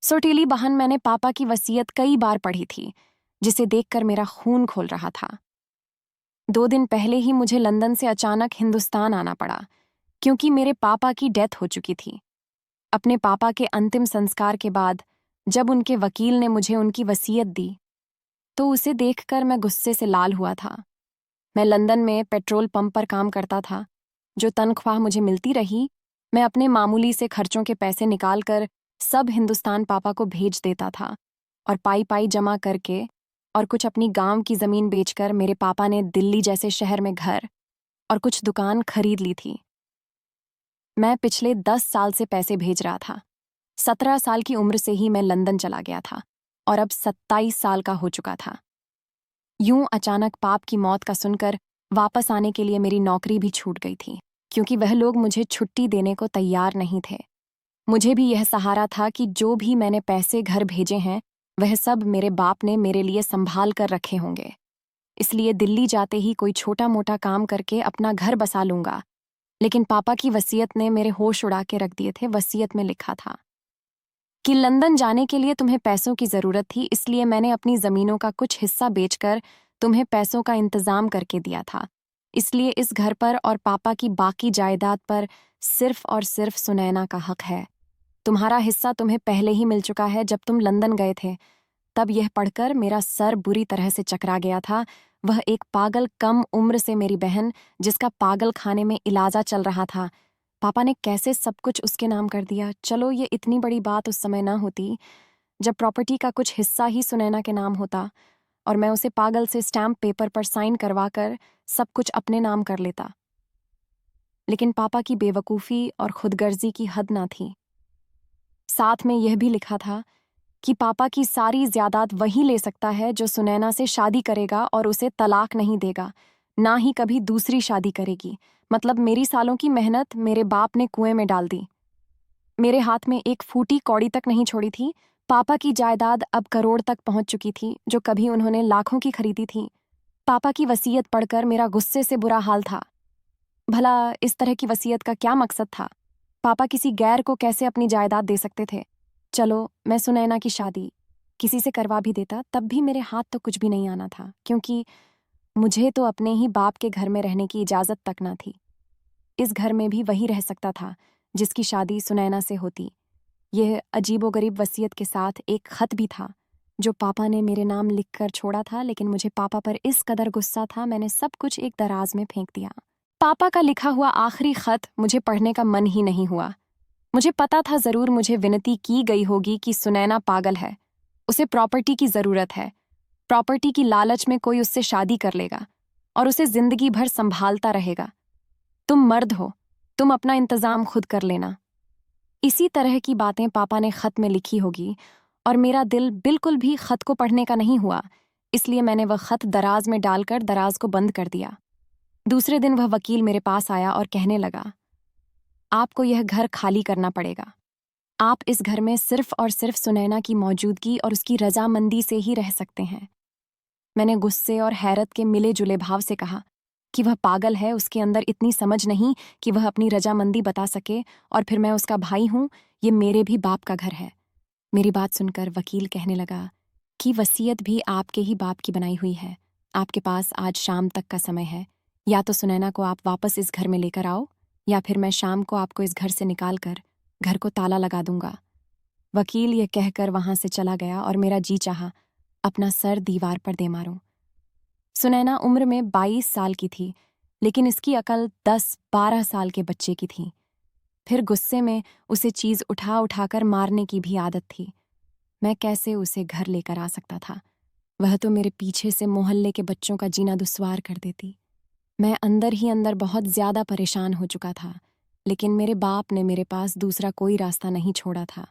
सौतेली बहन, मैंने पापा की वसीयत कई बार पढ़ी थी, जिसे देखकर मेरा खून खोल रहा था। 2 दिन पहले ही मुझे लंदन से अचानक हिंदुस्तान आना पड़ा, क्योंकि मेरे पापा की डेथ हो चुकी थी। अपने पापा के अंतिम संस्कार के बाद जब उनके वकील ने मुझे उनकी वसीयत दी, तो उसे देखकर मैं गुस्से से लाल हुआ था। मैं लंदन में पेट्रोल पंप पर काम करता था। जो तनख्वाह मुझे मिलती रही, मैं अपने मामूली से खर्चों के पैसे निकालकर सब हिंदुस्तान पापा को भेज देता था, और पाई पाई जमा करके और कुछ अपनी गांव की जमीन बेचकर मेरे पापा ने दिल्ली जैसे शहर में घर और कुछ दुकान खरीद ली थी। मैं पिछले 10 साल से पैसे भेज रहा था। 17 साल की उम्र से ही मैं लंदन चला गया था और अब 27 साल का हो चुका था। यूं अचानक पाप की मौत का सुनकर वापस आने के लिए मेरी नौकरी भी छूट गई थी, क्योंकि वह लोग मुझे छुट्टी देने को तैयार नहीं थे। मुझे भी यह सहारा था कि जो भी मैंने पैसे घर भेजे हैं, वह सब मेरे बाप ने मेरे लिए संभाल कर रखे होंगे। इसलिए दिल्ली जाते ही कोई छोटा मोटा काम करके अपना घर बसा लूंगा। लेकिन पापा की वसीयत ने मेरे होश उड़ा के रख दिए थे। वसीयत में लिखा था कि लंदन जाने के लिए तुम्हें पैसों की जरूरत थी, इसलिए मैंने अपनी जमीनों का कुछ हिस्सा बेचकर तुम्हें पैसों का इंतजाम करके दिया था। इसलिए इस घर पर और पापा की बाकी जायदाद पर सिर्फ और सिर्फ सुनैना का हक है। तुम्हारा हिस्सा तुम्हें पहले ही मिल चुका है जब तुम लंदन गए थे। तब यह पढ़कर मेरा सर बुरी तरह से चकरा गया था। वह एक पागल कम उम्र से मेरी बहन, जिसका पागल खाने में इलाजा चल रहा था, पापा ने कैसे सब कुछ उसके नाम कर दिया। चलो, ये इतनी बड़ी बात उस समय ना होती जब प्रॉपर्टी का कुछ हिस्सा ही सुनैना के नाम होता और मैं उसे पागल से स्टैम्प पेपर पर साइन करवा कर सब कुछ अपने नाम कर लेता। लेकिन पापा की बेवकूफ़ी और खुदगर्जी की हद ना थी। साथ में यह भी लिखा था कि पापा की सारी जायदाद वही ले सकता है जो सुनैना से शादी करेगा और उसे तलाक नहीं देगा, ना ही कभी दूसरी शादी करेगी। मतलब मेरी सालों की मेहनत मेरे बाप ने कुएं में डाल दी। मेरे हाथ में एक फूटी कौड़ी तक नहीं छोड़ी थी। पापा की जायदाद अब करोड़ तक पहुंच चुकी थी, जो कभी उन्होंने लाखों की खरीदी थी। पापा की वसीयत पढ़कर मेरा गुस्से से बुरा हाल था। भला इस तरह की वसीयत का क्या मकसद था? पापा किसी गैर को कैसे अपनी जायदाद दे सकते थे? चलो, मैं सुनैना की शादी किसी से करवा भी देता, तब भी मेरे हाथ तो कुछ भी नहीं आना था, क्योंकि मुझे तो अपने ही बाप के घर में रहने की इजाजत तक ना थी। इस घर में भी वही रह सकता था जिसकी शादी सुनैना से होती। यह अजीबोगरीब वसीयत के साथ एक खत भी था जो पापा ने मेरे नाम लिखकर छोड़ा था, लेकिन मुझे पापा पर इस कदर गुस्सा था, मैंने सब कुछ एक दराज में फेंक दिया। पापा का लिखा हुआ आखिरी खत मुझे पढ़ने का मन ही नहीं हुआ। मुझे पता था जरूर मुझे विनती की गई होगी कि सुनैना पागल है, उसे प्रॉपर्टी की जरूरत है, प्रॉपर्टी की लालच में कोई उससे शादी कर लेगा और उसे जिंदगी भर संभालता रहेगा। तुम मर्द हो, तुम अपना इंतजाम खुद कर लेना। इसी तरह की बातें पापा ने खत में लिखी होगी, और मेरा दिल बिल्कुल भी खत को पढ़ने का नहीं हुआ। इसलिए मैंने वह खत दराज में डालकर दराज को बंद कर दिया। दूसरे दिन वह वकील मेरे पास आया और कहने लगा, आपको यह घर खाली करना पड़ेगा। आप इस घर में सिर्फ और सिर्फ सुनैना की मौजूदगी और उसकी रजामंदी से ही रह सकते हैं। मैंने गुस्से और हैरत के मिले जुले भाव से कहा कि वह पागल है, उसके अंदर इतनी समझ नहीं कि वह अपनी रजामंदी बता सके, और फिर मैं उसका भाई हूं, ये मेरे भी बाप का घर है। मेरी बात सुनकर वकील कहने लगा कि वसीयत भी आपके ही बाप की बनाई हुई है। आपके पास आज शाम तक का समय है। या तो सुनैना को आप वापस इस घर में लेकर आओ, या फिर मैं शाम को आपको इस घर से निकाल कर घर को ताला लगा दूंगा। वकील ये कहकर वहां से चला गया और मेरा जी चाहा अपना सर दीवार पर दे मारूं। सुनैना उम्र में 22 साल की थी, लेकिन इसकी अकल 10-12 साल के बच्चे की थी। फिर गुस्से में उसे चीज उठा उठाकर मारने की भी आदत थी। मैं कैसे उसे घर लेकर आ सकता था? वह तो मेरे पीछे से मोहल्ले के बच्चों का जीना दुश्वार कर देती। मैं अंदर ही अंदर बहुत ज्यादा परेशान हो चुका था, लेकिन मेरे बाप ने मेरे पास दूसरा कोई रास्ता नहीं छोड़ा था।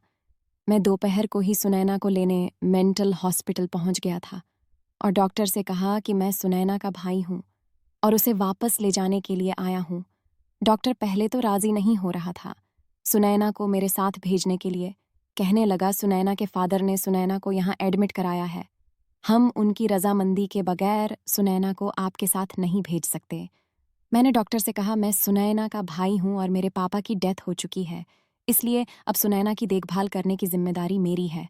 मैं दोपहर को ही सुनैना को लेने मेंटल हॉस्पिटल पहुंच गया था और डॉक्टर से कहा कि मैं सुनैना का भाई हूं और उसे वापस ले जाने के लिए आया हूं। डॉक्टर पहले तो राजी नहीं हो रहा था सुनैना को मेरे साथ भेजने के लिए। कहने लगा, सुनैना के फादर ने सुनैना को यहाँ एडमिट कराया है, हम उनकी रजामंदी के बगैर सुनैना को आपके साथ नहीं भेज सकते। मैंने डॉक्टर से कहा, मैं सुनैना का भाई हूं और मेरे पापा की डेथ हो चुकी है, इसलिए अब सुनैना की देखभाल करने की जिम्मेदारी मेरी है।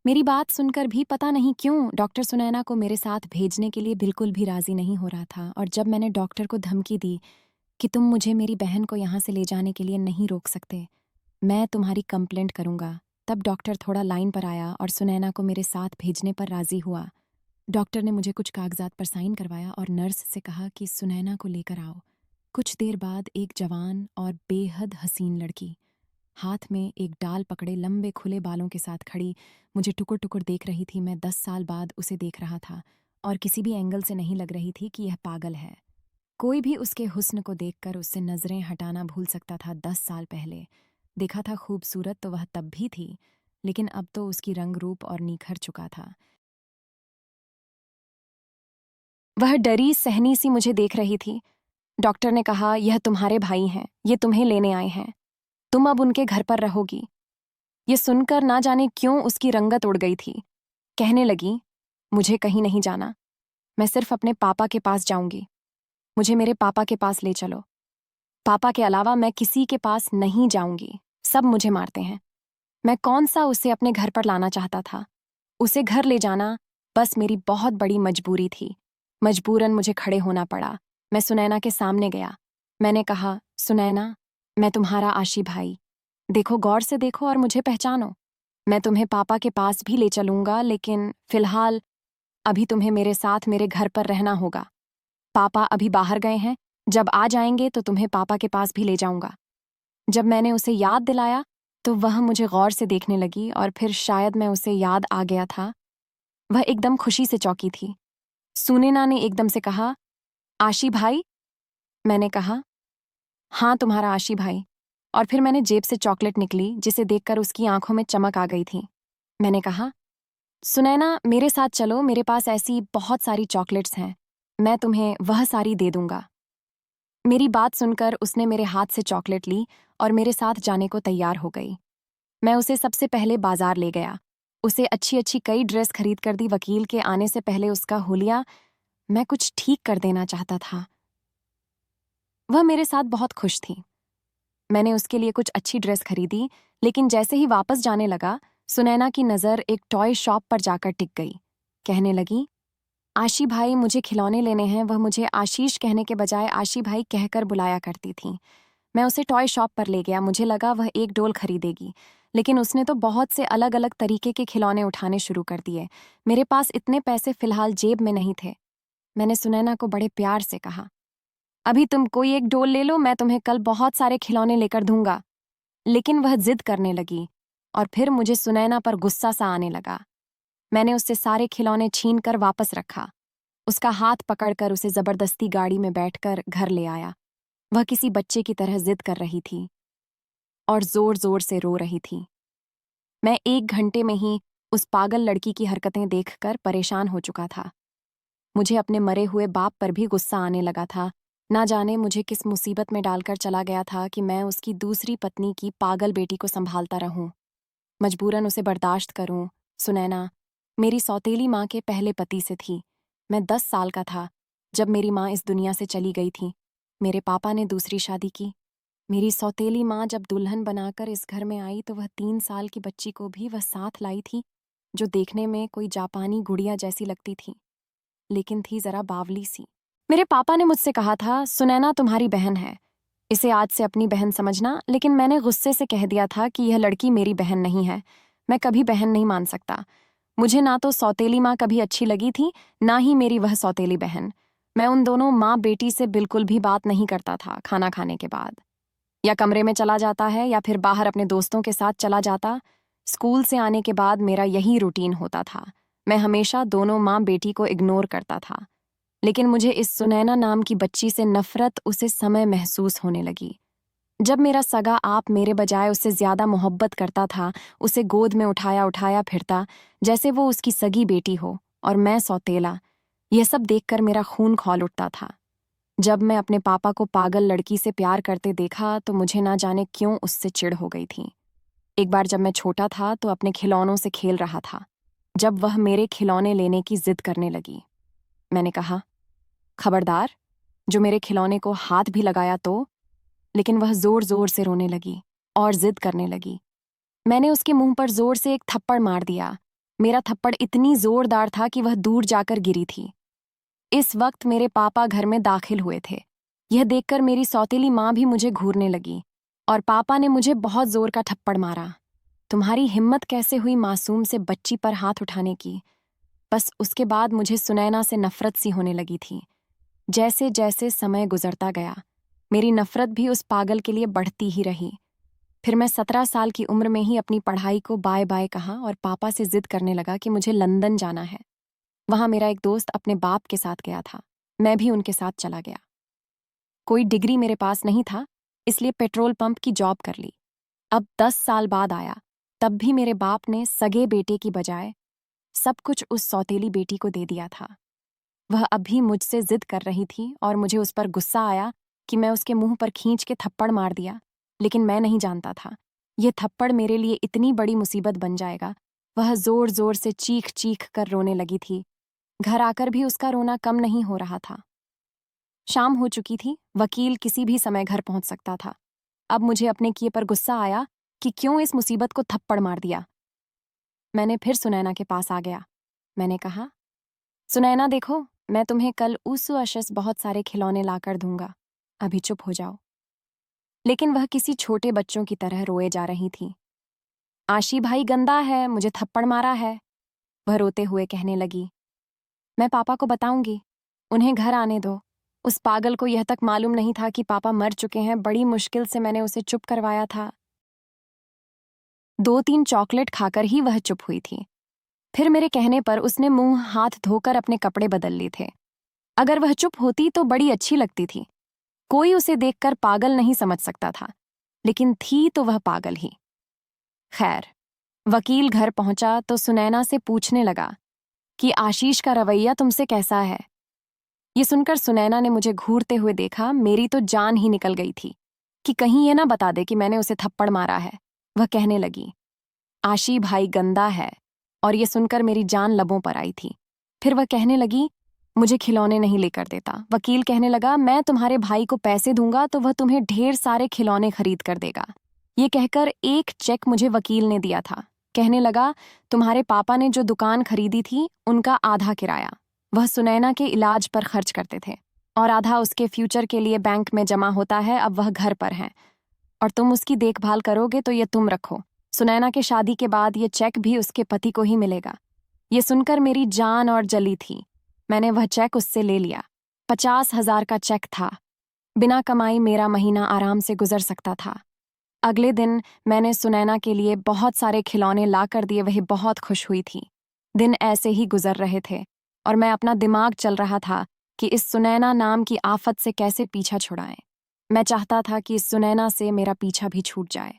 मेरी बात सुनकर भी पता नहीं क्यों डॉक्टर सुनैना को मेरे साथ भेजने के लिए बिल्कुल भी राजी नहीं हो रहा था, और जब मैंने डॉक्टर को धमकी दी कि तुम मुझे मेरी बहन को यहाँ से ले जाने के लिए नहीं रोक सकते, मैं तुम्हारी कंप्लेंट करूंगा, तब डॉक्टर थोड़ा लाइन पर आया और सुनैना को मेरे साथ भेजने पर राजी हुआ। डॉक्टर ने मुझे कुछ कागजात पर साइन करवाया और नर्स से कहा कि सुनैना को लेकर आओ। कुछ देर बाद एक जवान और बेहद हसीन लड़की हाथ में एक डाल पकड़े लंबे खुले बालों के साथ खड़ी मुझे टुकुर टुकुर देख रही थी। मैं 10 साल बाद उसे देख रहा था और किसी भी एंगल से नहीं लग रही थी कि यह पागल है। कोई भी उसके हुस्न को देखकर उससे नजरें हटाना भूल सकता था। 10 साल पहले देखा था खूबसूरत तो वह तब भी थी, लेकिन अब तो उसकी रंग रूप और निखर चुका था। वह डरी सहनी सी मुझे देख रही थी। डॉक्टर ने कहा, यह तुम्हारे भाई हैं, ये तुम्हें लेने आए हैं, तुम अब उनके घर पर रहोगी। ये सुनकर ना जाने क्यों उसकी रंगत उड़ गई थी। कहने लगी, मुझे कहीं नहीं जाना, मैं सिर्फ अपने पापा के पास जाऊंगी, मुझे मेरे पापा के पास ले चलो। पापा के अलावा मैं किसी के पास नहीं जाऊंगी, सब मुझे मारते हैं। मैं कौन सा उसे अपने घर पर लाना चाहता था। उसे घर ले जाना बस मेरी बहुत बड़ी मजबूरी थी। मजबूरन मुझे खड़े होना पड़ा। मैं सुनैना के सामने गया। मैंने कहा, सुनैना, मैं तुम्हारा आशी भाई, देखो, गौर से देखो और मुझे पहचानो। मैं तुम्हें पापा के पास भी ले चलूंगा, लेकिन फिलहाल अभी तुम्हें मेरे साथ मेरे घर पर रहना होगा। पापा अभी बाहर गए हैं, जब आ जाएंगे तो तुम्हें पापा के पास भी ले जाऊंगा। जब मैंने उसे याद दिलाया तो वह मुझे गौर से देखने लगी, और फिर शायद मैं उसे याद आ गया था। वह एकदम खुशी से चौंकी थी। सुनैना ने एकदम से कहा, आशी भाई? मैंने कहा, हाँ, तुम्हारा आशी भाई। और फिर मैंने जेब से चॉकलेट निकली, जिसे देखकर उसकी आंखों में चमक आ गई थी। मैंने कहा, सुनैना, मेरे साथ चलो, मेरे पास ऐसी बहुत सारी चॉकलेट्स हैं, मैं तुम्हें वह सारी दे दूंगा। मेरी बात सुनकर उसने मेरे हाथ से चॉकलेट ली और मेरे साथ जाने को तैयार हो गई। मैं उसे सबसे पहले बाजार ले गया। उसे अच्छी अच्छी कई ड्रेस खरीद कर दी। वकील के आने से पहले उसका हुलिया मैं कुछ ठीक कर देना चाहता था। वह मेरे साथ बहुत खुश थी। मैंने उसके लिए कुछ अच्छी ड्रेस खरीदी, लेकिन जैसे ही वापस जाने लगा, सुनैना की नज़र एक टॉय शॉप पर जाकर टिक गई। कहने लगी, आशी भाई, मुझे खिलौने लेने हैं। वह मुझे आशीष कहने के बजाय आशी भाई कहकर बुलाया करती थी। मैं उसे टॉय शॉप पर ले गया। मुझे लगा वह एक डोल खरीदेगी, लेकिन उसने तो बहुत से अलग अलग तरीके के खिलौने उठाने शुरू कर दिए। मेरे पास इतने पैसे फिलहाल जेब में नहीं थे। मैंने सुनैना को बड़े प्यार से कहा, अभी तुम कोई एक डोल ले लो, मैं तुम्हें कल बहुत सारे खिलौने लेकर दूंगा। लेकिन वह जिद करने लगी, और फिर मुझे सुनैना पर गुस्सा सा आने लगा। मैंने उससे सारे खिलौने छीन कर वापस रखा। उसका हाथ पकड़कर उसे जबरदस्ती गाड़ी में बैठकर घर ले आया। वह किसी बच्चे की तरह जिद कर रही थी और जोर जोर से रो रही थी। मैं 1 घंटे में ही उस पागल लड़की की हरकतें देखकर परेशान हो चुका था। मुझे अपने मरे हुए बाप पर भी गुस्सा आने लगा था। ना जाने मुझे किस मुसीबत में डालकर चला गया था कि मैं उसकी दूसरी पत्नी की पागल बेटी को संभालता रहूं, मजबूरन उसे बर्दाश्त करूं। सुनैना मेरी सौतेली माँ के पहले पति से थी। मैं 10 साल का था जब मेरी माँ इस दुनिया से चली गई थी। मेरे पापा ने दूसरी शादी की। मेरी सौतेली माँ जब दुल्हन बनाकर इस घर में आई तो वह 3 साल की बच्ची को भी वह साथ लाई थी, जो देखने में कोई जापानी गुड़िया जैसी लगती थी, लेकिन थी जरा बावली सी। मेरे पापा ने मुझसे कहा था, सुनैना तुम्हारी बहन है, इसे आज से अपनी बहन समझना, लेकिन मैंने गुस्से से कह दिया था कि यह लड़की मेरी बहन नहीं है। मैं कभी बहन नहीं मान सकता। मुझे ना तो सौतेली माँ कभी अच्छी लगी थी, ना ही मेरी वह सौतेली बहन। मैं उन दोनों माँ बेटी से बिल्कुल भी बात नहीं करता था। खाना खाने के बाद या कमरे में चला जाता है या फिर बाहर अपने दोस्तों के साथ चला जाता। स्कूल से आने के बाद मेरा यही रूटीन होता था। मैं हमेशा दोनों माँ बेटी को इग्नोर करता था, लेकिन मुझे इस सुनैना नाम की बच्ची से नफरत उसे समय महसूस होने लगी। जब मेरा सगा आप मेरे बजाय उससे ज्यादा मोहब्बत करता था, उसे गोद में उठाया उठाया फिरता जैसे वो उसकी सगी बेटी हो, और मैं सौतेला। यह सब देखकर मेरा खून खौल उठता था। जब मैं अपने पापा को पागल लड़की से प्यार करते देखा तो मुझे ना जाने क्यों उससे चिढ़ हो गई थी। एक बार जब मैं छोटा था तो अपने खिलौनों से खेल रहा था, जब वह मेरे खिलौने लेने की जिद करने लगी। मैंने कहा, खबरदार, जो मेरे खिलौने को हाथ भी लगाया तो। लेकिन वह जोर जोर से रोने लगी। और जिद करने लगी। मैंने उसके मुंह पर जोर से एक थप्पड़ मार दिया। मेरा थप्पड़ इतनी जोरदार था कि वह दूर जाकर गिरी थी। इस वक्त मेरे पापा घर में दाखिल हुए थे। यह देखकर मेरी सौतेली माँ भी मुझे घूरने लगी और पापा ने मुझे बहुत जोर का थप्पड़ मारा। तुम्हारी हिम्मत कैसे हुई मासूम से बच्ची पर हाथ उठाने की? बस उसके बाद मुझे सुनैना से नफरत सी होने लगी थी। जैसे जैसे समय गुजरता गया, मेरी नफरत भी उस पागल के लिए बढ़ती ही रही। फिर मैं 17 साल की उम्र में ही अपनी पढ़ाई को बाय बाय कहा और पापा से जिद करने लगा कि मुझे लंदन जाना है। वहां मेरा एक दोस्त अपने बाप के साथ गया था, मैं भी उनके साथ चला गया। कोई डिग्री मेरे पास नहीं था, इसलिए पेट्रोल पंप की जॉब कर ली। अब 10 साल बाद आया, तब भी मेरे बाप ने सगे बेटे की बजाय सब कुछ उस सौतेली बेटी को दे दिया था। वह अभी मुझसे जिद कर रही थी और मुझे उस पर गुस्सा आया कि मैं उसके मुंह पर खींच के थप्पड़ मार दिया, लेकिन मैं नहीं जानता था यह थप्पड़ मेरे लिए इतनी बड़ी मुसीबत बन जाएगा। वह जोर जोर से चीख चीख कर रोने लगी थी। घर आकर भी उसका रोना कम नहीं हो रहा था। शाम हो चुकी थी, वकील किसी भी समय घर पहुंच सकता था। अब मुझे अपने किए पर गुस्सा आया कि क्यों इस मुसीबत को थप्पड़ मार दिया। मैंने फिर सुनैना के पास आ गया। मैंने कहा, सुनैना देखो, मैं तुम्हें कल उस अशस बहुत सारे खिलौने लाकर दूंगा, अभी चुप हो जाओ। लेकिन वह किसी छोटे बच्चों की तरह रोए जा रही थी। आशी भाई गंदा है, मुझे थप्पड़ मारा है, वह रोते हुए कहने लगी। मैं पापा को बताऊंगी, उन्हें घर आने दो। उस पागल को यह तक मालूम नहीं था कि पापा मर चुके हैं। बड़ी मुश्किल से मैंने उसे चुप करवाया था। 2-3 चॉकलेट खाकर ही वह चुप हुई थी। फिर मेरे कहने पर उसने मुंह हाथ धोकर अपने कपड़े बदल लिए थे। अगर वह चुप होती तो बड़ी अच्छी लगती थी। कोई उसे देखकर पागल नहीं समझ सकता था, लेकिन थी तो वह पागल ही। खैर, वकील घर पहुंचा तो सुनैना से पूछने लगा कि आशीष का रवैया तुमसे कैसा है। ये सुनकर सुनैना ने मुझे घूरते हुए देखा। मेरी तो जान ही निकल गई थी कि कहीं ये ना बता दे कि मैंने उसे थप्पड़ मारा है। वह कहने लगी, आशी भाई गंदा है, और ये सुनकर मेरी जान लबों पर आई थी। फिर वह कहने लगी, मुझे खिलौने नहीं लेकर देता। वकील कहने लगा, मैं तुम्हारे भाई को पैसे दूंगा तो वह तुम्हें ढेर सारे खिलौने खरीद कर देगा। ये कहकर एक चेक मुझे वकील ने दिया था। कहने लगा, तुम्हारे पापा ने जो दुकान खरीदी थी उनका आधा किराया वह सुनैना के इलाज पर खर्च करते थे, और आधा उसके फ्यूचर के लिए बैंक में जमा होता है। अब वह घर पर है और तुम उसकी देखभाल करोगे तो ये तुम रखो। सुनैना के शादी के बाद ये चेक भी उसके पति को ही मिलेगा। ये सुनकर मेरी जान और जली थी। मैंने वह चेक उससे ले लिया। 50,000 का चेक था। बिना कमाई मेरा महीना आराम से गुजर सकता था। अगले दिन मैंने सुनैना के लिए बहुत सारे खिलौने ला कर दिए। वह बहुत खुश हुई थी। दिन ऐसे ही गुजर रहे थे और मैं अपना दिमाग चल रहा था कि इस सुनैना नाम की आफत से कैसे पीछा छुड़ाएं। मैं चाहता था कि इस सुनैना से मेरा पीछा भी छूट जाए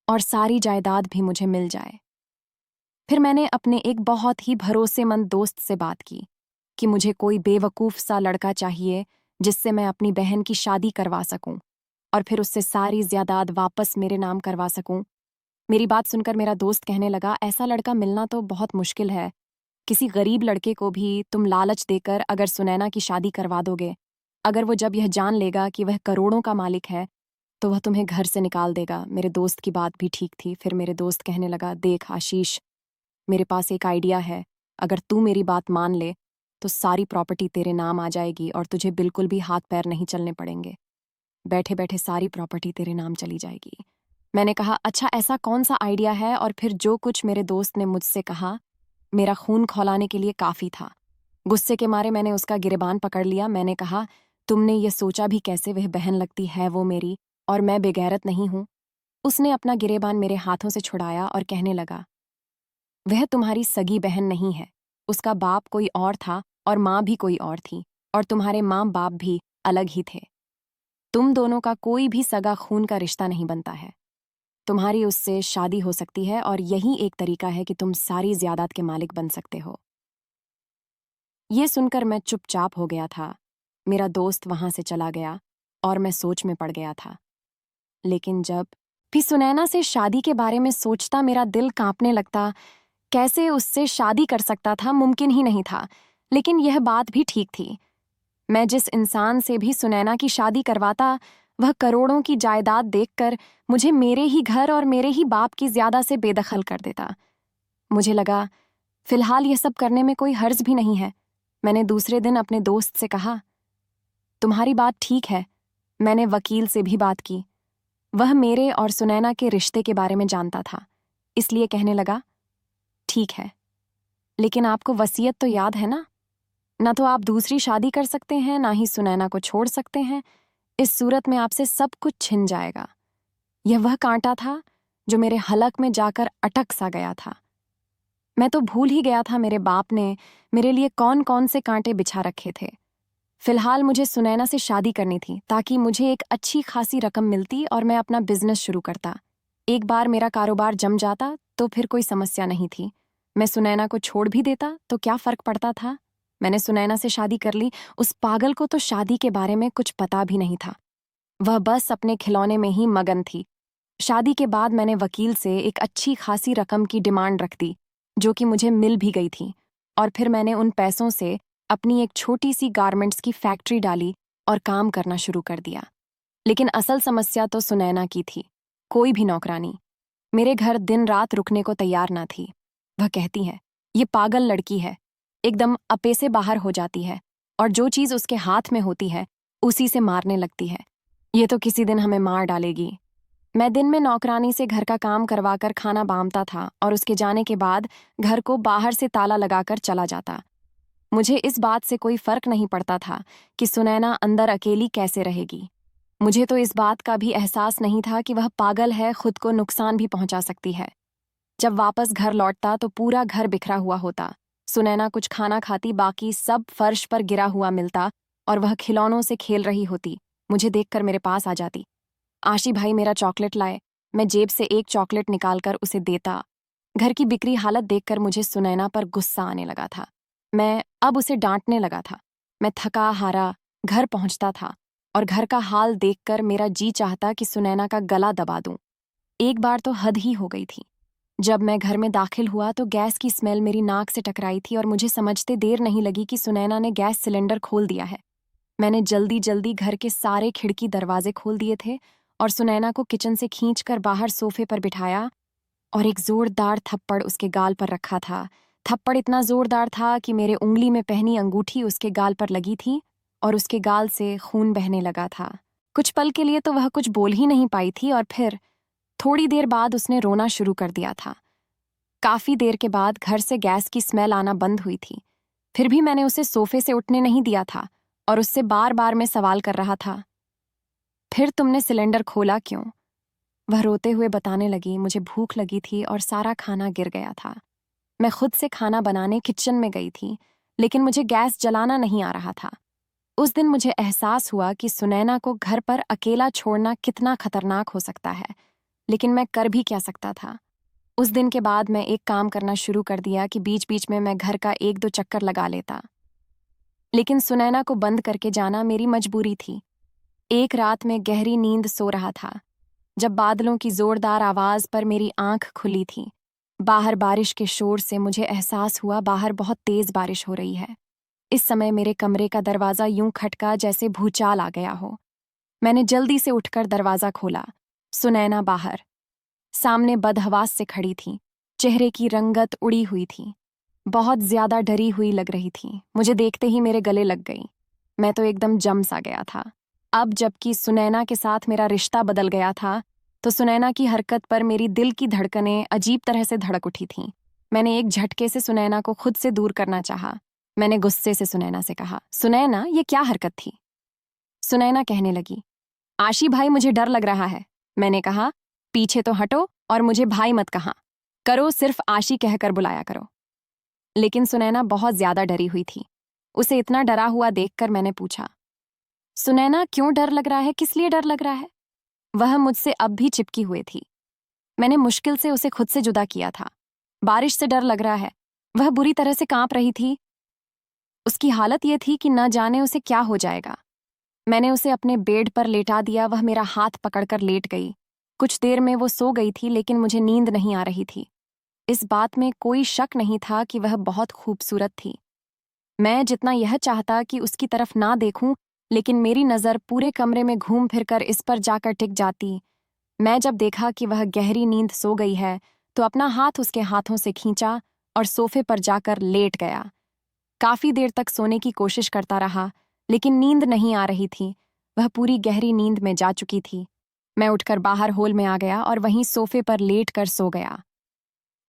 और सारी जायदाद भी मुझे मिल जाए। फिर मैंने अपने एक बहुत ही भरोसेमंद दोस्त से बात की कि मुझे कोई बेवकूफ़ सा लड़का चाहिए जिससे मैं अपनी बहन की शादी करवा सकूं और फिर उससे सारी जायदाद वापस मेरे नाम करवा सकूं। मेरी बात सुनकर मेरा दोस्त कहने लगा, ऐसा लड़का मिलना तो बहुत मुश्किल है। किसी गरीब लड़के को भी तुम लालच देकर अगर सुनैना की शादी करवा दोगे, अगर वो जब यह जान लेगा कि वह करोड़ों का मालिक है तो वह तुम्हें घर से निकाल देगा। मेरे दोस्त की बात भी ठीक थी। फिर मेरे दोस्त कहने लगा, देख आशीष, मेरे पास एक आइडिया है। अगर तू मेरी बात मान ले तो सारी प्रॉपर्टी तेरे नाम आ जाएगी और तुझे बिल्कुल भी हाथ पैर नहीं चलने पड़ेंगे। बैठे बैठे सारी प्रॉपर्टी तेरे नाम चली जाएगी। मैंने कहा, अच्छा ऐसा कौन सा आइडिया है? और फिर जो कुछ मेरे दोस्त ने मुझसे कहा मेरा खून खौलाने के लिए काफ़ी था। गुस्से के मारे मैंने उसका गिरेबान पकड़ लिया। मैंने कहा, तुमने ये सोचा भी कैसे वह बहन लगती है वो मेरी, और मैं बेगैरत नहीं हूं। उसने अपना गिरेबान मेरे हाथों से छुड़ाया और कहने लगा, वह तुम्हारी सगी बहन नहीं है। उसका बाप कोई और था और माँ भी कोई और थी, और तुम्हारे माँ बाप भी अलग ही थे। तुम दोनों का कोई भी सगा खून का रिश्ता नहीं बनता है। तुम्हारी उससे शादी हो सकती है और यही एक तरीका है कि तुम सारी जायदाद के मालिक बन सकते हो। ये सुनकर मैं चुपचाप हो गया था। मेरा दोस्त वहां से चला गया और मैं सोच में पड़ गया था। लेकिन जब भी सुनैना से शादी के बारे में सोचता मेरा दिल कांपने लगता। कैसे उससे शादी कर सकता था? मुमकिन ही नहीं था। लेकिन यह बात भी ठीक थी। मैं जिस इंसान से भी सुनैना की शादी करवाता वह करोड़ों की जायदाद देखकर मुझे मेरे ही घर और मेरे ही बाप की ज्यादा से बेदखल कर देता। मुझे लगा, फिलहाल यह सब करने में कोई हर्ज भी नहीं है। मैंने दूसरे दिन अपने दोस्त से कहा, तुम्हारी बात ठीक है। मैंने वकील से भी बात की। वह मेरे और सुनैना के रिश्ते के बारे में जानता था, इसलिए कहने लगा, ठीक है, लेकिन आपको वसीयत तो याद है ना? ना तो आप दूसरी शादी कर सकते हैं, ना ही सुनैना को छोड़ सकते हैं। इस सूरत में आपसे सब कुछ छिन जाएगा। यह वह कांटा था जो मेरे हलक में जाकर अटक सा गया था। मैं तो भूल ही गया था मेरे बाप ने मेरे लिए कौन कौन से कांटे बिछा रखे थे। फिलहाल मुझे सुनैना से शादी करनी थी ताकि मुझे एक अच्छी खासी रकम मिलती और मैं अपना बिजनेस शुरू करता। एक बार मेरा कारोबार जम जाता तो फिर कोई समस्या नहीं थी। मैं सुनैना को छोड़ भी देता तो क्या फर्क पड़ता था। मैंने सुनैना से शादी कर ली। उस पागल को तो शादी के बारे में कुछ पता भी नहीं था। वह बस अपने खिलौने में ही मगन थी। शादी के बाद मैंने वकील से एक अच्छी खासी रकम की डिमांड रख दी, जो कि मुझे मिल भी गई थी। और फिर मैंने उन पैसों से अपनी एक छोटी सी गारमेंट्स की फैक्ट्री डाली और काम करना शुरू कर दिया। लेकिन असल समस्या तो सुनैना की थी। कोई भी नौकरानी मेरे घर दिन रात रुकने को तैयार ना थी। वह कहती है, ये पागल लड़की है, एकदम अपे से बाहर हो जाती है और जो चीज उसके हाथ में होती है उसी से मारने लगती है। ये तो किसी दिन हमें मार डालेगी। मैं दिन में नौकरानी से घर का काम करवाकर खाना बांधता था और उसके जाने के बाद घर को बाहर से ताला लगाकर चला जाता। मुझे इस बात से कोई फर्क नहीं पड़ता था कि सुनैना अंदर अकेली कैसे रहेगी। मुझे तो इस बात का भी एहसास नहीं था कि वह पागल है, खुद को नुकसान भी पहुंचा सकती है। जब वापस घर लौटता तो पूरा घर बिखरा हुआ होता। सुनैना कुछ खाना खाती, बाकी सब फर्श पर गिरा हुआ मिलता और वह खिलौनों से खेल रही होती। मुझे देखकर मेरे पास आ जाती। आशी भाई मेरा चॉकलेट लाए। मैं जेब से एक चॉकलेट निकालकर उसे देता। घर की बिखरी हालत देखकर मुझे सुनैना पर गुस्सा आने लगा था। मैं अब उसे डांटने लगा था। मैं थका हारा घर पहुंचता था और घर का हाल देखकर मेरा जी चाहता कि सुनैना का गला दबा दूं। एक बार तो हद ही हो गई थी। जब मैं घर में दाखिल हुआ तो गैस की स्मेल मेरी नाक से टकराई थी और मुझे समझते देर नहीं लगी कि सुनैना ने गैस सिलेंडर खोल दिया है। मैंने जल्दी जल्दी घर के सारे खिड़की दरवाजे खोल दिए थे और सुनैना को किचन से खींचकर बाहर सोफे पर बिठाया और एक जोरदार थप्पड़ उसके गाल पर रखा था। थप्पड़ इतना जोरदार था कि मेरे उंगली में पहनी अंगूठी उसके गाल पर लगी थी और उसके गाल से खून बहने लगा था। कुछ पल के लिए तो वह कुछ बोल ही नहीं पाई थी और फिर थोड़ी देर बाद उसने रोना शुरू कर दिया था। काफी देर के बाद घर से गैस की स्मेल आना बंद हुई थी। फिर भी मैंने उसे सोफे से उठने नहीं दिया था और उससे बार बार मैं सवाल कर रहा था, फिर तुमने सिलेंडर खोला क्यों? वह रोते हुए बताने लगी, मुझे भूख लगी थी और सारा खाना गिर गया था। मैं खुद से खाना बनाने किचन में गई थी, लेकिन मुझे गैस जलाना नहीं आ रहा था। उस दिन मुझे एहसास हुआ कि सुनैना को घर पर अकेला छोड़ना कितना खतरनाक हो सकता है, लेकिन मैं कर भी क्या सकता था। उस दिन के बाद मैं एक काम करना शुरू कर दिया कि बीच बीच में मैं घर का एक दो चक्कर लगा लेता, लेकिन सुनैना को बंद करके जाना मेरी मजबूरी थी। एक रात में गहरी नींद सो रहा था जब बादलों की जोरदार आवाज पर मेरी आंख खुली थी। बाहर बारिश के शोर से मुझे एहसास हुआ बाहर बहुत तेज बारिश हो रही है। इस समय मेरे कमरे का दरवाजा यूं खटका जैसे भूचाल आ गया हो। मैंने जल्दी से उठकर दरवाजा खोला। सुनैना बाहर सामने बदहवास से खड़ी थी। चेहरे की रंगत उड़ी हुई थी, बहुत ज्यादा डरी हुई लग रही थी। मुझे देखते ही मेरे गले लग गई। मैं तो एकदम जम सा गया था। अब जबकि सुनैना के साथ मेरा रिश्ता बदल गया था, तो सुनैना की हरकत पर मेरी दिल की धड़कनें अजीब तरह से धड़क उठी थीं। मैंने एक झटके से सुनैना को खुद से दूर करना चाहा। मैंने गुस्से से सुनैना से कहा, सुनैना, ये क्या हरकत थी? सुनैना कहने लगी, आशी भाई, मुझे डर लग रहा है। मैंने कहा, पीछे तो हटो और मुझे भाई मत कहा करो, सिर्फ आशी कहकर बुलाया करो। लेकिन सुनैना बहुत ज्यादा डरी हुई थी। उसे इतना डरा हुआ देखकर मैंने पूछा, सुनैना, क्यों डर लग रहा है? किस लिए डर लग रहा है? वह मुझसे अब भी चिपकी हुई थी। मैंने मुश्किल से उसे खुद से जुदा किया था। बारिश से डर लग रहा है। वह बुरी तरह से कांप रही थी। उसकी हालत यह थी कि न जाने उसे क्या हो जाएगा। मैंने उसे अपने बेड पर लेटा दिया। वह मेरा हाथ पकड़कर लेट गई। कुछ देर में वो सो गई थी, लेकिन मुझे नींद नहीं आ रही थी। इस बात में कोई शक नहीं था कि वह बहुत खूबसूरत थी। मैं जितना यह चाहता कि उसकी तरफ ना देखूं, लेकिन मेरी नज़र पूरे कमरे में घूम फिरकर इस पर जाकर टिक जाती। मैं जब देखा कि वह गहरी नींद सो गई है तो अपना हाथ उसके हाथों से खींचा और सोफे पर जाकर लेट गया। काफी देर तक सोने की कोशिश करता रहा, लेकिन नींद नहीं आ रही थी। वह पूरी गहरी नींद में जा चुकी थी। मैं उठकर बाहर हॉल में आ गया और वहीं सोफे पर लेट कर सो गया।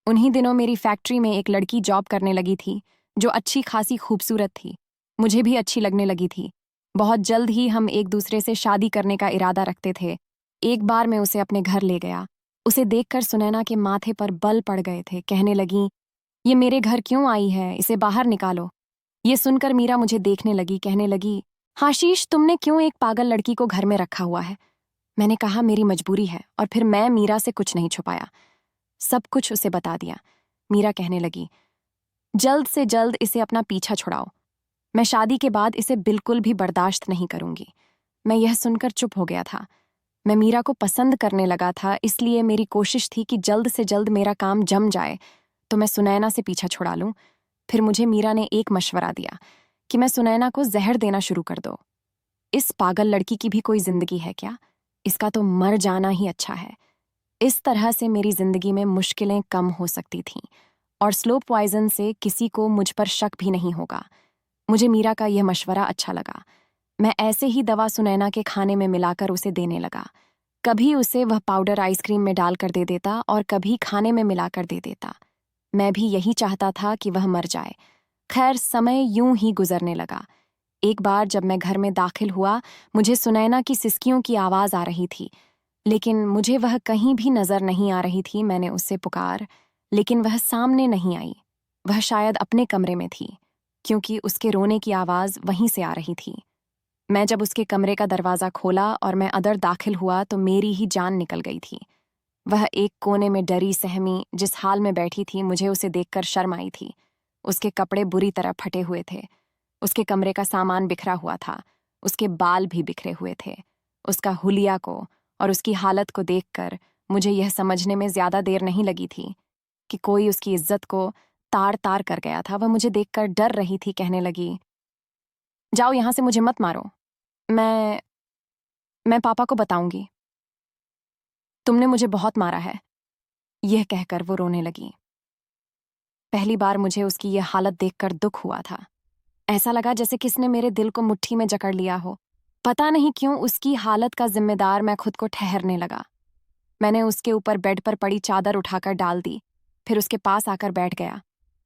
उन्हीं दिनों मेरी फैक्ट्री में एक लड़की जॉब करने लगी थी, जो अच्छी खासी खूबसूरत थी। मुझे भी अच्छी लगने लगी थी। बहुत जल्द ही हम एक दूसरे से शादी करने का इरादा रखते थे। एक बार मैं उसे अपने घर ले गया। उसे देखकर सुनैना के माथे पर बल पड़ गए थे। कहने लगी, ये मेरे घर क्यों आई है, इसे बाहर निकालो। ये सुनकर मीरा मुझे देखने लगी। कहने लगी, आशीष, तुमने क्यों एक पागल लड़की को घर में रखा हुआ है? मैंने कहा, मेरी मजबूरी है। और फिर मैं मीरा से कुछ नहीं छुपाया, सब कुछ उसे बता दिया। मीरा कहने लगी, जल्द से जल्द इसे अपना पीछा छुड़ाओ। मैं शादी के बाद इसे बिल्कुल भी बर्दाश्त नहीं करूंगी। मैं यह सुनकर चुप हो गया था। मैं मीरा को पसंद करने लगा था, इसलिए मेरी कोशिश थी कि जल्द से जल्द मेरा काम जम जाए तो मैं सुनैना से पीछा छुड़ा लूं। फिर मुझे मीरा ने एक मशवरा दिया कि मैं सुनैना को जहर देना शुरू कर दो। इस पागल लड़की की भी कोई जिंदगी है क्या? इसका तो मर जाना ही अच्छा है। इस तरह से मेरी जिंदगी में मुश्किलें कम हो सकती थीं और स्लो पॉइजन से किसी को मुझ पर शक भी नहीं होगा। मुझे मीरा का यह मशवरा अच्छा लगा। मैं ऐसे ही दवा सुनैना के खाने में मिलाकर उसे देने लगा। कभी उसे वह पाउडर आइसक्रीम में डालकर दे देता और कभी खाने में मिलाकर दे देता। मैं भी यही चाहता था कि वह मर जाए। खैर, समय यूं ही गुजरने लगा। एक बार जब मैं घर में दाखिल हुआ, मुझे सुनैना की सिसकियों की आवाज आ रही थी, लेकिन मुझे वह कहीं भी नजर नहीं आ रही थी। मैंने उससे पुकार, लेकिन वह सामने नहीं आई। वह शायद अपने कमरे में थी, क्योंकि उसके रोने की आवाज वहीं से आ रही थी। मैं जब उसके कमरे का दरवाजा खोला और मैं अंदर दाखिल हुआ तो मेरी ही जान निकल गई थी। वह एक कोने में डरी सहमी जिस हाल में बैठी थी, मुझे उसे देखकर शर्म आई थी। उसके कपड़े बुरी तरह फटे हुए थे। उसके कमरे का सामान बिखरा हुआ था। उसके बाल भी बिखरे हुए थे। उसका हुलिया को और उसकी हालत को देखकर मुझे यह समझने में ज्यादा देर नहीं लगी थी कि कोई उसकी इज्जत को तार तार कर गया था। वह मुझे देखकर डर रही थी। कहने लगी, जाओ यहां से, मुझे मत मारो। मैं मैं पापा को बताऊंगी। तुमने मुझे बहुत मारा है। यह कहकर वो रोने लगी। पहली बार मुझे उसकी यह हालत देखकर दुख हुआ था। ऐसा लगा जैसे किसने मेरे दिल को मुट्ठी में जकड़ लिया हो। पता नहीं क्यों उसकी हालत का जिम्मेदार मैं खुद को ठहरने लगा। मैंने उसके ऊपर बेड पर पड़ी चादर उठाकर डाल दी, फिर उसके पास आकर बैठ गया।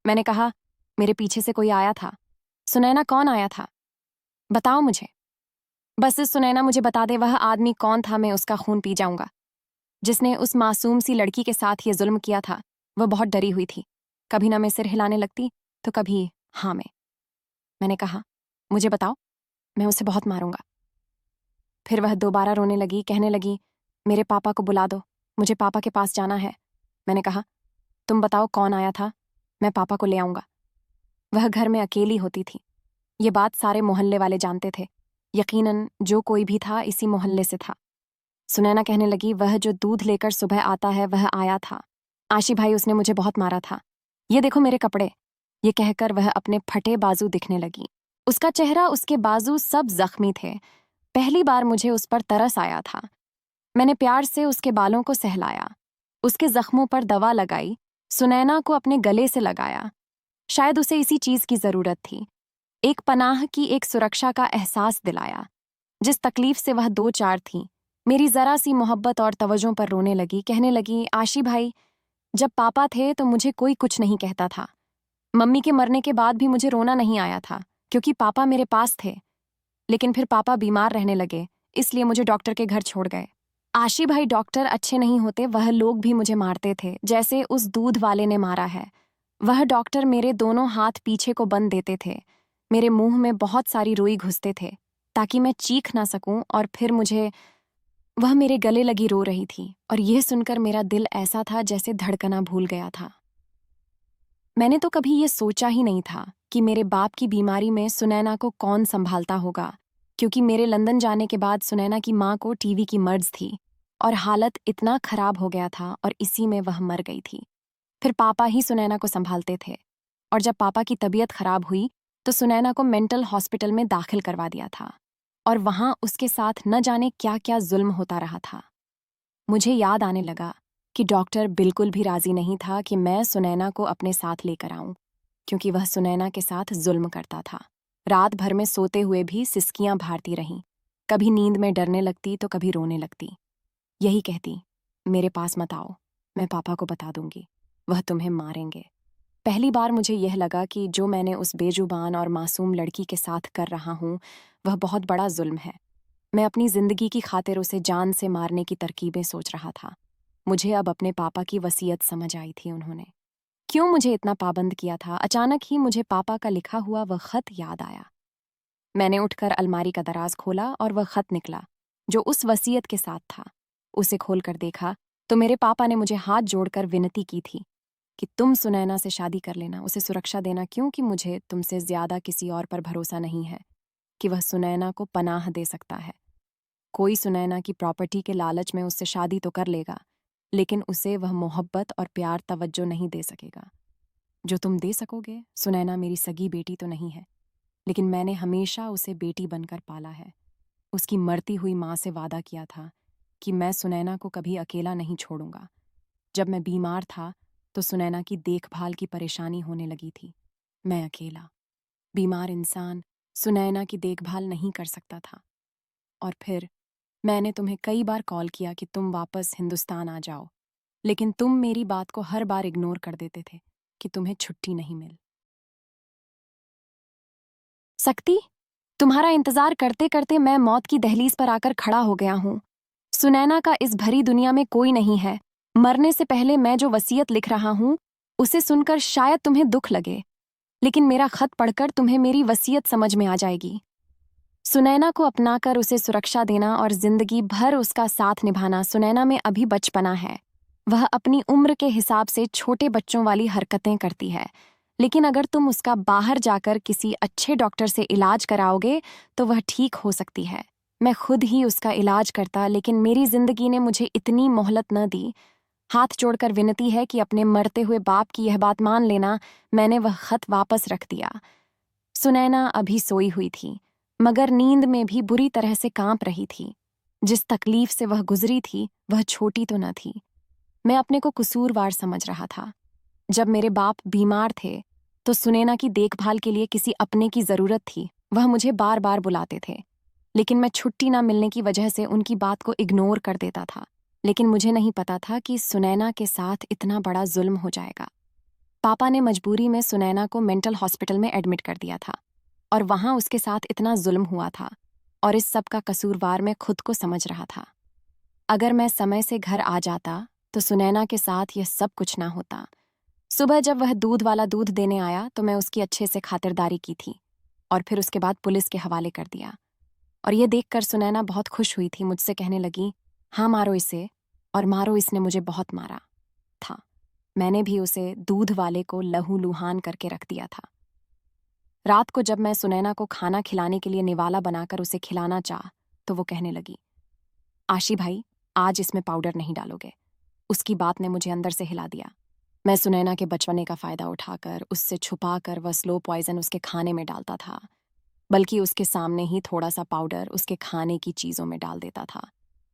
मैंने कहा, मेरे पीछे से कोई आया था। सुनैना, कौन आया था? बताओ मुझे। बस सुनैना मुझे बता दे, वह आदमी कौन था, मैं उसका खून पी जाऊंगा। जिसने उस मासूम सी लड़की के साथ ये जुल्म किया था, वह बहुत डरी हुई थी। कभी ना मैं सिर हिलाने लगती तो कभी हाँ में। मैंने कहा, मुझे बताओ, मैं उसे बहुत मारूंगा। फिर वह दोबारा रोने लगी। कहने लगी, मेरे पापा को बुला दो, मुझे पापा के पास जाना है। मैंने कहा, तुम बताओ कौन आया था, मैं पापा को ले आऊंगा। वह घर में अकेली होती थी। ये बात सारे मोहल्ले वाले जानते थे। यकीनन जो कोई भी था इसी मोहल्ले से था। सुनैना कहने लगी, वह जो दूध लेकर सुबह आता है वह आया था। आशी भाई, उसने मुझे बहुत मारा था। ये देखो मेरे कपड़े। ये कहकर वह अपने फटे बाजू दिखने लगी। उसका चेहरा, उसके बाजू सब जख्मी थे। पहली बार मुझे उस पर तरस आया था। मैंने प्यार से उसके बालों को सहलाया, उसके जख्मों पर दवा लगाई, सुनैना को अपने गले से लगाया। शायद उसे इसी चीज की जरूरत थी। एक पनाह की, एक सुरक्षा का एहसास दिलाया। जिस तकलीफ से वह दो चार थी, मेरी जरा सी मोहब्बत और तवज्जो पर रोने लगी। कहने लगी, आशी भाई, जब पापा थे तो मुझे कोई कुछ नहीं कहता था। मम्मी के मरने के बाद भी मुझे रोना नहीं आया था, क्योंकि पापा मेरे पास थे। लेकिन फिर पापा बीमार रहने लगे, इसलिए मुझे डॉक्टर के घर छोड़ गए। आशी भाई, डॉक्टर अच्छे नहीं होते, वह लोग भी मुझे मारते थे, जैसे उस दूध वाले ने मारा है। वह डॉक्टर मेरे दोनों हाथ पीछे को बंद देते थे। मेरे मुंह में बहुत सारी रुई घुसते थे ताकि मैं चीख ना सकूं, और फिर मुझे वह मेरे गले लगी रो रही थी, और यह सुनकर मेरा दिल ऐसा था जैसे धड़कना भूल गया था। मैंने तो कभी ये सोचा ही नहीं था कि मेरे बाप की बीमारी में सुनैना को कौन संभालता होगा, क्योंकि मेरे लंदन जाने के बाद सुनैना की माँ को टीवी की मर्ज थी और हालत इतना खराब हो गया था, और इसी में वह मर गई थी। फिर पापा ही सुनैना को संभालते थे, और जब पापा की तबीयत खराब हुई तो सुनैना को मेंटल हॉस्पिटल में दाखिल करवा दिया था। और वहां उसके साथ न जाने क्या क्या जुल्म होता रहा था। मुझे याद आने लगा कि डॉक्टर बिल्कुल भी राजी नहीं था कि मैं सुनैना को अपने साथ लेकर आऊं, क्योंकि वह सुनैना के साथ जुल्म करता था। रात भर में सोते हुए भी सिसकियां भारती रहीं। कभी नींद में डरने लगती तो कभी रोने लगती। यही कहती, मेरे पास मत आओ, मैं पापा को बता दूंगी, वह तुम्हें मारेंगे। पहली बार मुझे यह लगा कि जो मैंने उस बेजुबान और मासूम लड़की के साथ कर रहा हूं, वह बहुत बड़ा जुल्म है। मैं अपनी जिंदगी की खातिर उसे जान से मारने की तरकीबें सोच रहा था। मुझे अब अपने पापा की वसीयत समझ आई थी। उन्होंने क्यों मुझे इतना पाबंद किया था? अचानक ही मुझे पापा का लिखा हुआ वह खत याद आया। मैंने उठकर अलमारी का दराज खोला और वह खत निकला जो उस वसीयत के साथ था। उसे खोलकर देखा तो मेरे पापा ने मुझे हाथ जोड़कर विनती की थी कि तुम सुनैना से शादी कर लेना, उसे सुरक्षा देना, क्योंकि मुझे तुमसे ज्यादा किसी और पर भरोसा नहीं है कि वह सुनैना को पनाह दे सकता है। कोई सुनैना की प्रॉपर्टी के लालच में उससे शादी तो कर लेगा, लेकिन उसे वह मोहब्बत और प्यार तवज्जो नहीं दे सकेगा जो तुम दे सकोगे। सुनैना मेरी सगी बेटी तो नहीं है, लेकिन मैंने हमेशा उसे बेटी बनकर पाला है। उसकी मरती हुई माँ से वादा किया था कि मैं सुनैना को कभी अकेला नहीं छोड़ूंगा। जब मैं बीमार था तो सुनैना की देखभाल की परेशानी होने लगी थी। मैं अकेला बीमार इंसान सुनैना की देखभाल नहीं कर सकता था। और फिर मैंने तुम्हें कई बार कॉल किया कि तुम वापस हिंदुस्तान आ जाओ, लेकिन तुम मेरी बात को हर बार इग्नोर कर देते थे कि तुम्हें छुट्टी नहीं मिल सकती। तुम्हारा इंतजार करते करते मैं मौत की दहलीज पर आकर खड़ा हो गया हूं। सुनैना का इस भरी दुनिया में कोई नहीं है। मरने से पहले मैं जो वसीयत लिख रहा हूं उसे सुनकर शायद तुम्हें दुख लगे, लेकिन मेरा खत पढ़कर तुम्हें मेरी वसीयत समझ में आ जाएगी। सुनैना को अपनाकर उसे सुरक्षा देना और जिंदगी भर उसका साथ निभाना। सुनैना में अभी बचपना है, वह अपनी उम्र के हिसाब से छोटे बच्चों वाली हरकतें करती है, लेकिन अगर तुम उसका बाहर जाकर किसी अच्छे डॉक्टर से इलाज कराओगे तो वह ठीक हो सकती है। मैं खुद ही उसका इलाज करता, लेकिन मेरी जिंदगी ने मुझे इतनी मोहलत न दी। हाथ जोड़कर विनती है कि अपने मरते हुए बाप की यह बात मान लेना। मैंने वह खत वापस रख दिया। सुनैना अभी सोई हुई थी, मगर नींद में भी बुरी तरह से कांप रही थी। जिस तकलीफ से वह गुजरी थी वह छोटी तो न थी। मैं अपने को कसूरवार समझ रहा था। जब मेरे बाप बीमार थे तो सुनैना की देखभाल के लिए किसी अपने की जरूरत थी। वह मुझे बार बार बुलाते थे, लेकिन मैं छुट्टी ना मिलने की वजह से उनकी बात को इग्नोर कर देता था। लेकिन मुझे नहीं पता था कि सुनैना के साथ इतना बड़ा जुल्म हो जाएगा। पापा ने मजबूरी में सुनैना को मेंटल हॉस्पिटल में एडमिट कर दिया था, और वहां उसके साथ इतना जुल्म हुआ था, और इस सब का कसूरवार मैं खुद को समझ रहा था। अगर मैं समय से घर आ जाता तो सुनैना के साथ यह सब कुछ ना होता। सुबह जब वह दूध वाला दूध देने आया तो मैं उसकी अच्छे से खातिरदारी की थी, और फिर उसके बाद पुलिस के हवाले कर दिया। और यह देखकर सुनैना बहुत खुश हुई थी। मुझसे कहने लगी, हाँ मारो इसे, और मारो, इसने मुझे बहुत मारा था। मैंने भी उसे दूध वाले को लहूलुहान करके रख दिया था। रात को जब मैं सुनैना को खाना खिलाने के लिए निवाला बनाकर उसे खिलाना चाह तो वो कहने लगी, आशी भाई, आज इसमें पाउडर नहीं डालोगे। उसकी बात ने मुझे अंदर से हिला दिया। मैं सुनैना के बचपने का फायदा उठाकर उससे छुपाकर वह स्लो पॉइजन उसके खाने में डालता था, बल्कि उसके सामने ही थोड़ा सा पाउडर उसके खाने की चीजों में डाल देता था,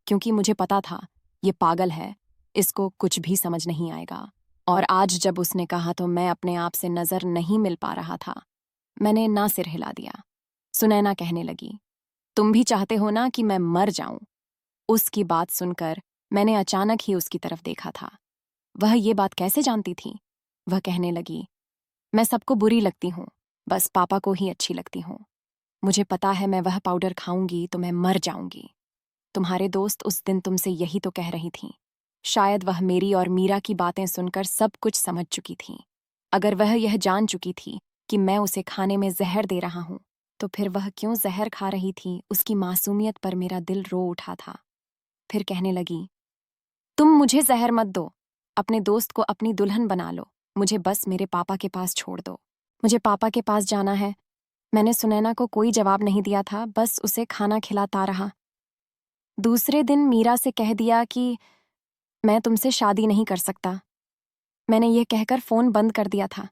क्योंकि मुझे पता था ये पागल है, इसको कुछ भी समझ नहीं आएगा। और आज जब उसने कहा तो मैं अपने आप से नजर नहीं मिल पा रहा था। मैंने ना सिर हिला दिया। सुनैना कहने लगी, तुम भी चाहते हो ना कि मैं मर जाऊं? उसकी बात सुनकर मैंने अचानक ही उसकी तरफ देखा था। वह ये बात कैसे जानती थी? वह कहने लगी, मैं सबको बुरी लगती हूँ, बस पापा को ही अच्छी लगती हूँ। मुझे पता है मैं वह पाउडर खाऊंगी तो मैं मर जाऊंगी। तुम्हारे दोस्त उस दिन तुमसे यही तो कह रही थीं। शायद वह मेरी और मीरा की बातें सुनकर सब कुछ समझ चुकी थी। अगर वह यह जान चुकी थी कि मैं उसे खाने में जहर दे रहा हूं, तो फिर वह क्यों जहर खा रही थी? उसकी मासूमियत पर मेरा दिल रो उठा था। फिर कहने लगी, तुम मुझे जहर मत दो, अपने दोस्त को अपनी दुल्हन बना लो, मुझे बस मेरे पापा के पास छोड़ दो। मुझे पापा के पास जाना है। मैंने सुनैना को कोई जवाब नहीं दिया था, बस उसे खाना खिलाता रहा। दूसरे दिन मीरा से कह दिया कि मैं तुमसे शादी नहीं कर सकता। मैंने यह कहकर फोन बंद कर दिया था।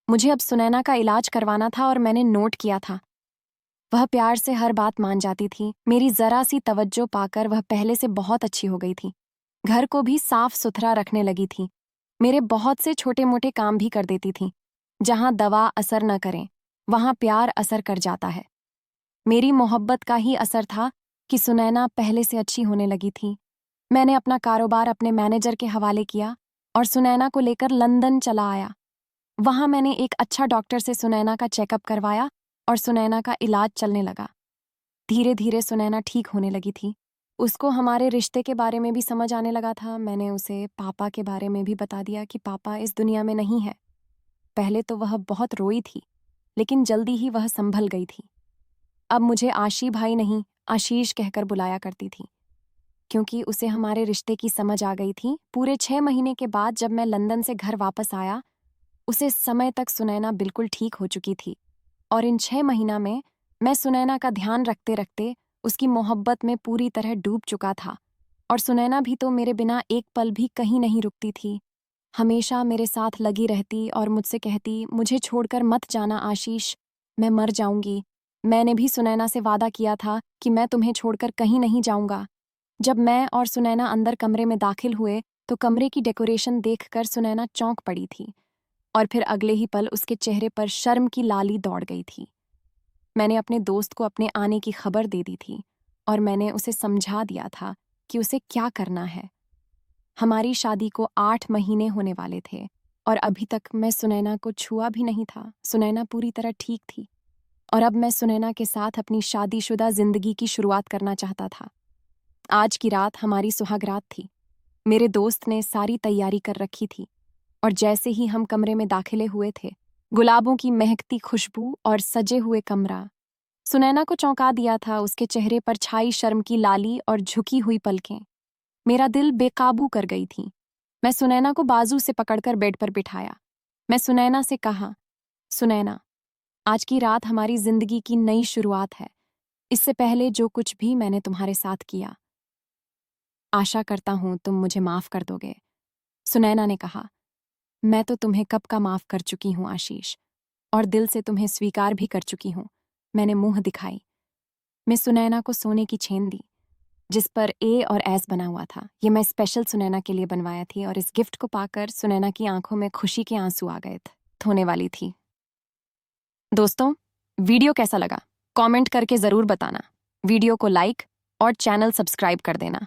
मुझे अब सुनैना का इलाज करवाना था और मैंने नोट किया था, वह प्यार से हर बात मान जाती थी। मेरी जरा सी तवज्जो पाकर वह पहले से बहुत अच्छी हो गई थी। घर को भी साफ सुथरा रखने लगी थी। मेरे बहुत से छोटे मोटे काम भी कर देती थी। जहां दवा असर न करे वहां प्यार असर कर जाता है। मेरी मोहब्बत का ही असर था कि सुनैना पहले से अच्छी होने लगी थी। मैंने अपना कारोबार अपने मैनेजर के हवाले किया और सुनैना को लेकर लंदन चला आया। वहां मैंने एक अच्छा डॉक्टर से सुनैना का चेकअप करवाया और सुनैना का इलाज चलने लगा। धीरे धीरे सुनैना ठीक होने लगी थी। उसको हमारे रिश्ते के बारे में भी समझ आने लगा था। मैंने उसे पापा के बारे में भी बता दिया कि पापा इस दुनिया में नहीं है। पहले तो वह बहुत रोई थी, लेकिन जल्दी ही वह संभल गई थी। अब मुझे आशी भाई नहीं, आशीष कहकर बुलाया करती थी, क्योंकि उसे हमारे रिश्ते की समझ आ गई थी। पूरे 6 महीने के बाद जब मैं लंदन से घर वापस आया, उसे समय तक सुनैना बिल्कुल ठीक हो चुकी थी। और इन 6 महीना में मैं सुनैना का ध्यान रखते रखते उसकी मोहब्बत में पूरी तरह डूब चुका था। और सुनैना भी तो मेरे बिना एक पल भी कहीं नहीं रुकती थी। हमेशा मेरे साथ लगी रहती और मुझसे कहती, मुझे छोड़कर मत जाना आशीष, मैं मर जाऊंगी। मैंने भी सुनैना से वादा किया था कि मैं तुम्हें छोड़कर कहीं नहीं जाऊंगा। जब मैं और सुनैना अंदर कमरे में दाखिल हुए तो कमरे की डेकोरेशन देखकर सुनैना चौंक पड़ी थी और फिर अगले ही पल उसके चेहरे पर शर्म की लाली दौड़ गई थी। मैंने अपने दोस्त को अपने आने की खबर दे दी थी और मैंने उसे समझा दिया था कि उसे क्या करना है। हमारी शादी को 8 महीने होने वाले थे और अभी तक मैं सुनैना को छुआ भी नहीं था। सुनैना पूरी तरह ठीक थी और अब मैं सुनैना के साथ अपनी शादीशुदा जिंदगी की शुरुआत करना चाहता था। आज की रात हमारी सुहागरात थी। मेरे दोस्त ने सारी तैयारी कर रखी थी और जैसे ही हम कमरे में दाखिले हुए थे, गुलाबों की महकती खुशबू और सजे हुए कमरा सुनैना को चौंका दिया था। उसके चेहरे पर छाई शर्म की लाली और झुकी हुई पलकें मेरा दिल बेकाबू कर गई थी। मैं सुनैना को बाजू से पकड़कर बेड पर बिठाया। मैं सुनैना से कहा, सुनैना, आज की रात हमारी जिंदगी की नई शुरुआत है। इससे पहले जो कुछ भी मैंने तुम्हारे साथ किया, आशा करता हूं तुम मुझे माफ कर दोगे। सुनैना ने कहा, मैं तो तुम्हें कब का माफ कर चुकी हूं आशीष, और दिल से तुम्हें स्वीकार भी कर चुकी हूं। मैंने मुंह दिखाई। मैं सुनैना को सोने की चेन दी जिस पर ए और एस बना हुआ था। ये मैं स्पेशल सुनैना के लिए बनवाया थी और इस गिफ्ट को पाकर सुनैना की आंखों में खुशी के आंसू आ गए थे। होने वाली थी। दोस्तों, वीडियो कैसा लगा कमेंट करके जरूर बताना। वीडियो को लाइक और चैनल सब्सक्राइब कर देना।